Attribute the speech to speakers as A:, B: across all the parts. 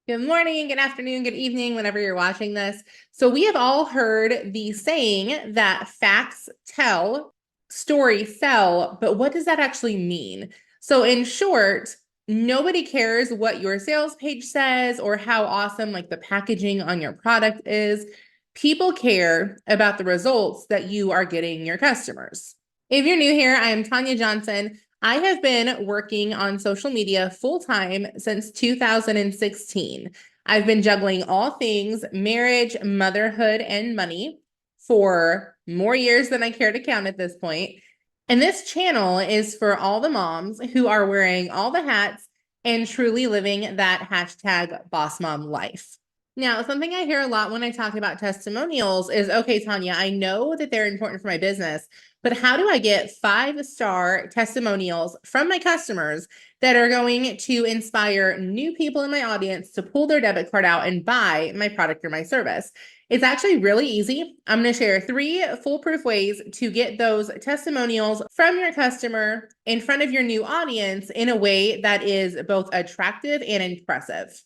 A: Good morning, good afternoon, good evening, whenever you're watching this. So, we have all heard the saying that facts tell, stories sell, but what does that actually mean? So, in short, nobody cares what your sales page says or how awesome like the packaging on your product is. People care about the results that you are getting your customers. If you're new here, I am Tanya Johnson. I have been working on social media full time since 2016. I've been juggling all things marriage, motherhood, and money for more years than I care to count at this point. And this channel is for all the moms who are wearing all the hats and truly living that hashtag boss mom life. Now, something I hear a lot when I talk about testimonials is, okay, Tanya, I know that they're important for my business, but how do I get 5-star testimonials from my customers that are going to inspire new people in my audience to pull their debit card out and buy my product or my service? It's actually really easy. I'm going to share 3 foolproof ways to get those testimonials from your customer in front of your new audience in a way that is both attractive and impressive.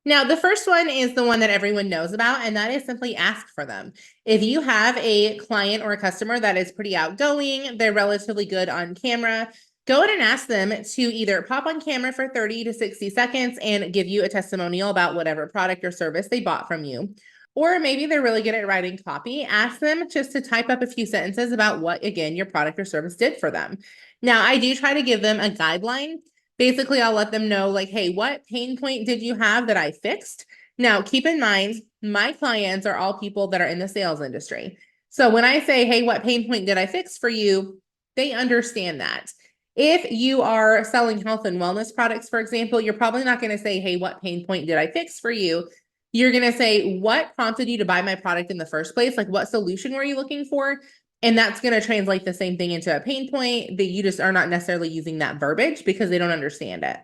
A: Now, the first one is the one that everyone knows about, and that is simply ask for them. If you have a client or a customer that is pretty outgoing, they're relatively good on camera, go ahead and ask them to either pop on camera for 30 to 60 seconds and give you a testimonial about whatever product or service they bought from you. Or maybe they're really good at writing copy. Ask them just to type up a few sentences about what, again, your product or service did for them. Now, I do try to give them a guideline. Basically, I'll let them know, like, hey, what pain point did you have that I fixed? Now, keep in mind, my clients are all people that are in the sales industry. So when I say, hey, what pain point did I fix for you? They understand that. If you are selling health and wellness products, for example, you're probably not going to say, hey, what pain point did I fix for you? You're going to say, what prompted you to buy my product in the first place? Like, what solution were you looking for? And that's going to translate the same thing into a pain point that you just are not necessarily using that verbiage because they don't understand it.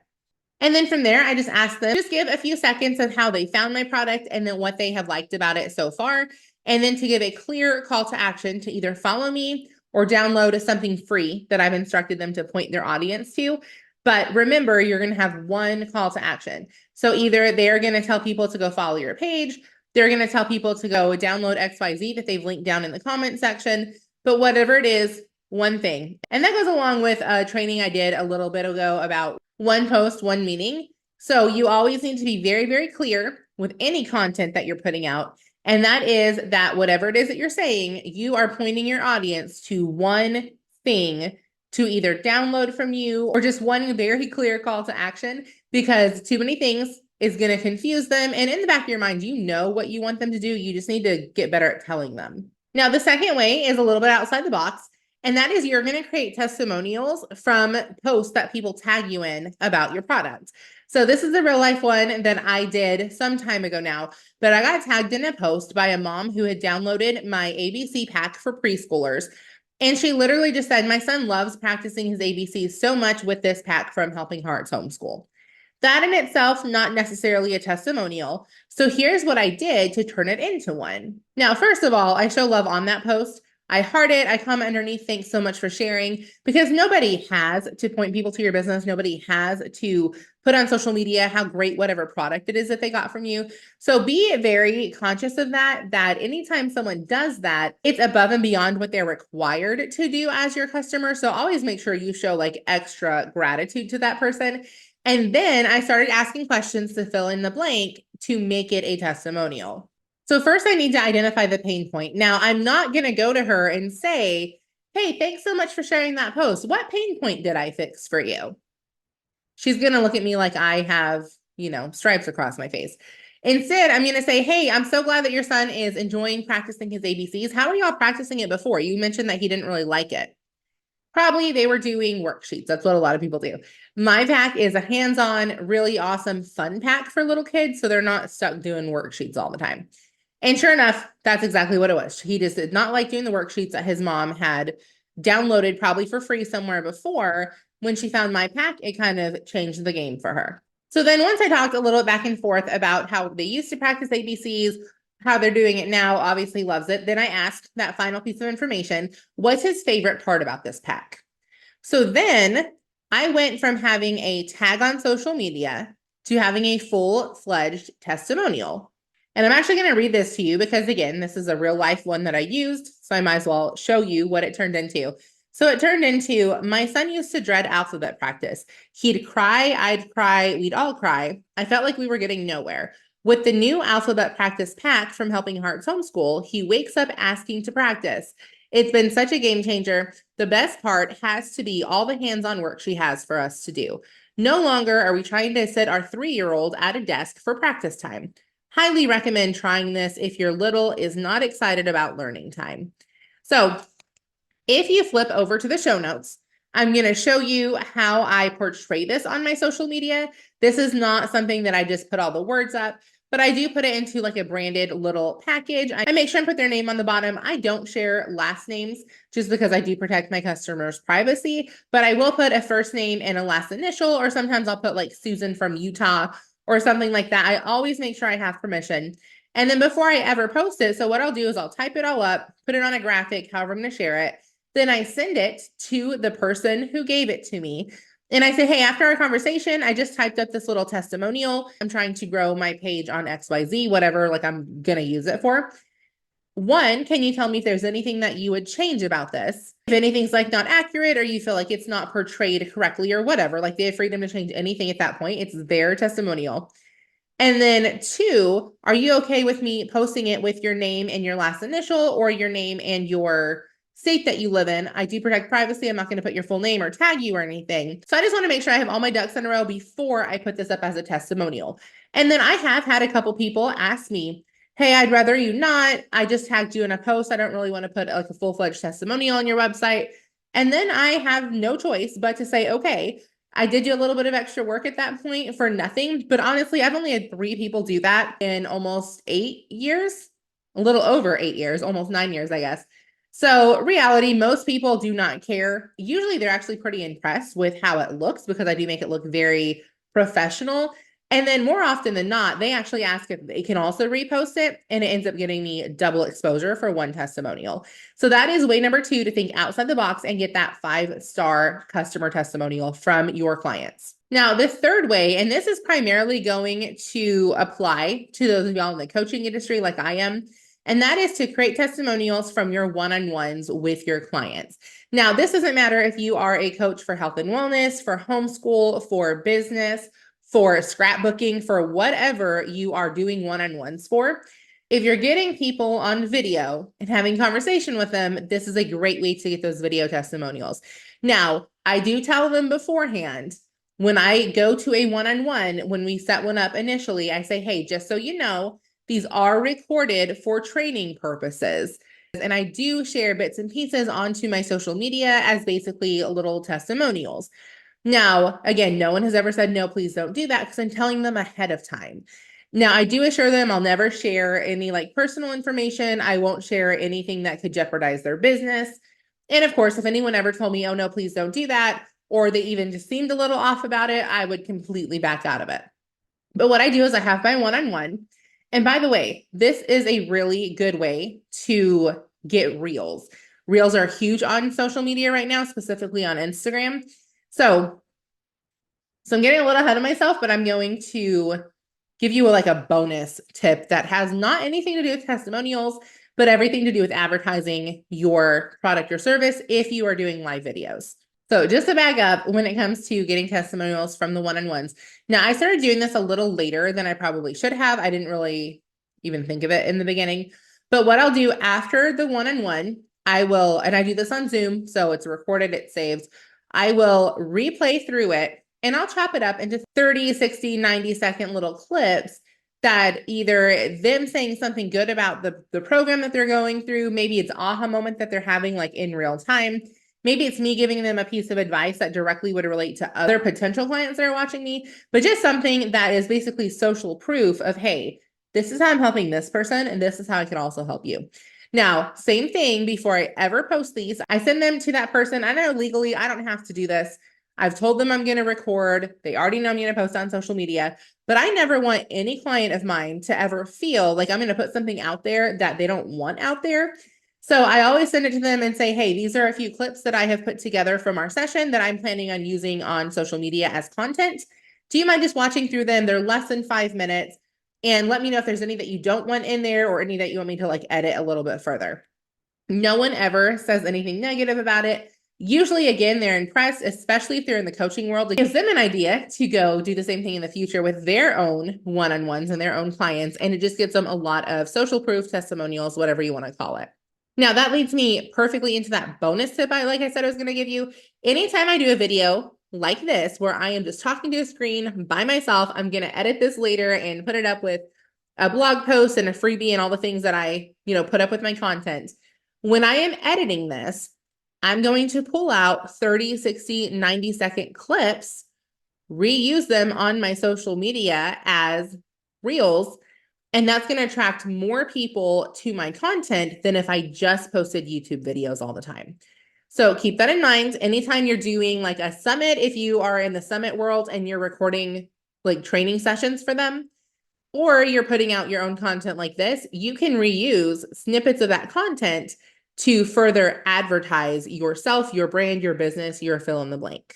A: And then from there, I just ask them, just give a few seconds of how they found my product and then what they have liked about it so far. And then to give a clear call to action to either follow me or download something free that I've instructed them to point their audience to. But remember, you're going to have one call to action. So either they're going to tell people to go follow your page, they're going to tell people to go download XYZ that they've linked down in the comment section. But whatever it is, one thing. And that goes along with a training I did a little bit ago about one post, one meaning. So you always need to be very, very clear with any content that you're putting out. And that is that whatever it is that you're saying, you are pointing your audience to one thing to either download from you or just one very clear call to action, because too many things is going to confuse them. And in the back of your mind, you know what you want them to do. You just need to get better at telling them. Now, the second way is a little bit outside the box. And that is you're going to create testimonials from posts that people tag you in about your product. So this is a real life one that I did some time ago now, but I got tagged in a post by a mom who had downloaded my ABC pack for preschoolers. And she literally just said, my son loves practicing his ABCs so much with this pack from Helping Hearts Homeschool. That in itself, not necessarily a testimonial. So here's what I did to turn it into one. Now, first of all, I show love on that post. I heart it. I comment underneath, thanks so much for sharing, because nobody has to point people to your business. Nobody has to put on social media how great whatever product it is that they got from you. So be very conscious of that anytime someone does that, it's above and beyond what they're required to do as your customer. So always make sure you show like extra gratitude to that person. And then I started asking questions to fill in the blank to make it a testimonial. So first I need to identify the pain point. Now I'm not going to go to her and say, hey, thanks so much for sharing that post. What pain point did I fix for you? She's going to look at me like I have, stripes across my face. Instead, I'm going to say, hey, I'm so glad that your son is enjoying practicing his ABCs. How are y'all practicing it before? You mentioned that he didn't really like it. Probably they were doing worksheets. That's what a lot of people do. My pack is a hands-on, really awesome, fun pack for little kids, so they're not stuck doing worksheets all the time. And sure enough, that's exactly what it was. He just did not like doing the worksheets that his mom had downloaded probably for free somewhere before. When she found my pack, it kind of changed the game for her. So then once I talked a little back and forth about how they used to practice ABCs, how they're doing it now, obviously loves it. Then I asked that final piece of information, what's his favorite part about this pack? So then I went from having a tag on social media to having a full-fledged testimonial. And I'm actually going to read this to you because, again, this is a real life one that I used, so I might as well show you what it turned into. So it turned into, my son used to dread alphabet practice. He'd cry, I'd cry, we'd all cry. I felt like we were getting nowhere. With the new alphabet practice pack from Helping Hearts Homeschool, he wakes up asking to practice. It's been such a game changer. The best part has to be all the hands-on work she has for us to do. No longer are we trying to sit our 3-year-old at a desk for practice time. Highly recommend trying this if your little is not excited about learning time. So if you flip over to the show notes, I'm going to show you how I portray this on my social media. This is not something that I just put all the words up, but I do put it into like a branded little package. I make sure I put their name on the bottom. I don't share last names just because I do protect my customers' privacy, but I will put a first name and a last initial, or sometimes I'll put like Susan from Utah or something like that. I always make sure I have permission. And then before I ever post it, so what I'll do is I'll type it all up, put it on a graphic, however I'm going to share it. Then I send it to the person who gave it to me. And I say, hey, after our conversation, I just typed up this little testimonial. I'm trying to grow my page on XYZ, whatever, like I'm going to use it for. One, can you tell me if there's anything that you would change about this? If anything's like not accurate or you feel like it's not portrayed correctly or whatever, like they have freedom to change anything at that point. It's their testimonial. And then 2, are you okay with me posting it with your name and your last initial, or your name and your state that you live in? I do protect privacy. I'm not going to put your full name or tag you or anything. So I just want to make sure I have all my ducks in a row before I put this up as a testimonial. And then I have had a couple people ask me, hey, I'd rather you not. I just tagged you in a post. I don't really want to put like a full-fledged testimonial on your website. And then I have no choice but to say, okay, I did do a little bit of extra work at that point for nothing. But honestly, I've only had 3 people do that in almost 8 years, a little over 8 years, almost 9 years, I guess. So reality, most people do not care. Usually they're actually pretty impressed with how it looks because I do make it look very professional. And then more often than not, they actually ask if they can also repost it, and it ends up getting me double exposure for one testimonial. So that is way number 2, to think outside the box and get that 5-star customer testimonial from your clients. Now, the third way, and this is primarily going to apply to those of y'all in the coaching industry like I am, and that is to create testimonials from your one-on-ones with your clients. Now, this doesn't matter if you are a coach for health and wellness, for homeschool, for business, for scrapbooking, for whatever you are doing one-on-ones for. If you're getting people on video and having conversation with them, this is a great way to get those video testimonials. Now, I do tell them beforehand, when I go to a one-on-one, when we set one up initially, I say, hey, just so you know, these are recorded for training purposes. And I do share bits and pieces onto my social media as basically little testimonials. Now, again, no one has ever said, no, please don't do that, because I'm telling them ahead of time. Now, I do assure them I'll never share any like personal information. I won't share anything that could jeopardize their business. And of course, if anyone ever told me, oh, no, please don't do that, or they even just seemed a little off about it, I would completely back out of it. But what I do is I have my one-on-one. And by the way, this is a really good way to get reels. Reels are huge on social media right now, specifically on Instagram. So I'm getting a little ahead of myself, but I'm going to give you like a bonus tip that has not anything to do with testimonials, but everything to do with advertising your product or service if you are doing live videos. So just to back up, when it comes to getting testimonials from the one-on-ones, now I started doing this a little later than I probably should have. I didn't really even think of it in the beginning. But what I'll do after the one-on-one, I will, and I do this on Zoom, so it's recorded, it saves. I will replay through it, and I'll chop it up into 30, 60, 90-second little clips that either them saying something good about the program that they're going through, maybe it's aha moment that they're having like in real time. Maybe it's me giving them a piece of advice that directly would relate to other potential clients that are watching me, but just something that is basically social proof of, hey, this is how I'm helping this person, and this is how I can also help you. Now, same thing, before I ever post these, I send them to that person. I know legally I don't have to do this. I've told them I'm going to record. They already know I'm going to post on social media, but I never want any client of mine to ever feel like I'm going to put something out there that they don't want out there. So I always send it to them and say, hey, these are a few clips that I have put together from our session that I'm planning on using on social media as content. Do you mind just watching through them? They're less than 5 minutes. And let me know if there's any that you don't want in there or any that you want me to like edit a little bit further. No one ever says anything negative about it. Usually, again, they're impressed, especially if they're in the coaching world. It gives them an idea to go do the same thing in the future with their own one-on-ones and their own clients. And it just gives them a lot of social proof, testimonials, whatever you want to call it. Now, that leads me perfectly into that bonus tip like I said I was going to give you. Anytime I do a video like this, where I am just talking to a screen by myself, I'm going to edit this later and put it up with a blog post and a freebie and all the things that I, put up with my content. When I am editing this, I'm going to pull out 30, 60, 90-second clips, reuse them on my social media as reels, and that's going to attract more people to my content than if I just posted YouTube videos all the time. So keep that in mind. Anytime you're doing like a summit, if you are in the summit world and you're recording like training sessions for them, or you're putting out your own content like this, you can reuse snippets of that content to further advertise yourself, your brand, your business, your fill in the blank.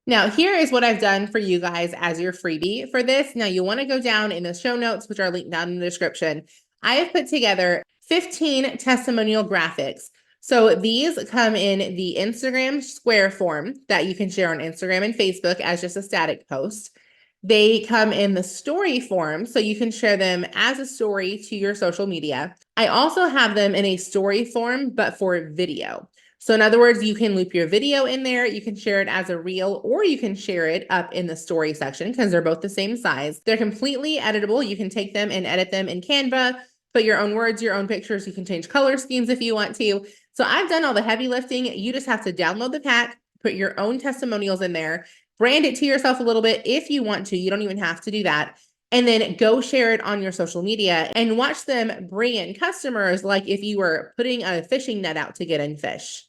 A: Now, here is what I've done for you guys as your freebie for this. Now, you want to go down in the show notes, which are linked down in the description. I have put together 15 testimonial graphics. So these come in the Instagram square form that you can share on Instagram and Facebook as just a static post. They come in the story form, so you can share them as a story to your social media. I also have them in a story form, but for video. So in other words, you can loop your video in there, you can share it as a reel, or you can share it up in the story section because they're both the same size. They're completely editable. You can take them and edit them in Canva, put your own words, your own pictures. You can change color schemes if you want to. So I've done all the heavy lifting. You just have to download the pack, put your own testimonials in there, brand it to yourself a little bit if you want to. You don't even have to do that. And then go share it on your social media and watch them bring in customers like if you were putting a fishing net out to get in fish.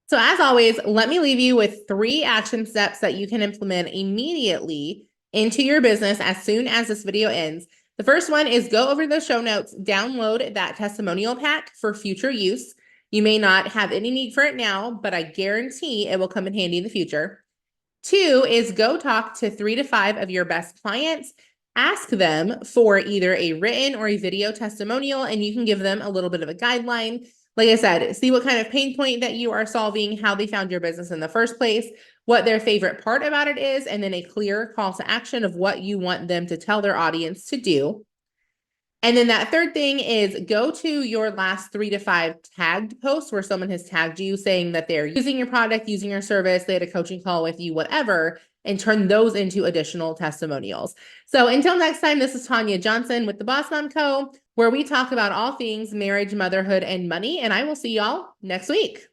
A: So as always, let me leave you with 3 action steps that you can implement immediately into your business as soon as this video ends. The first one is go over the show notes, download that testimonial pack for future use. You may not have any need for it now, but I guarantee it will come in handy in the future. 2 is go talk to 3 to 5 of your best clients. Ask them for either a written or a video testimonial, and you can give them a little bit of a guideline. Like I said, see what kind of pain point that you are solving, how they found your business in the first place, what their favorite part about it is, and then a clear call to action of what you want them to tell their audience to do. And then that third thing is go to your last 3 to 5 tagged posts where someone has tagged you saying that they're using your product, using your service, they had a coaching call with you, whatever, and turn those into additional testimonials. So until next time, this is Tanya Johnson with the Boss Mom Co., where we talk about all things marriage, motherhood, and money. And I will see y'all next week.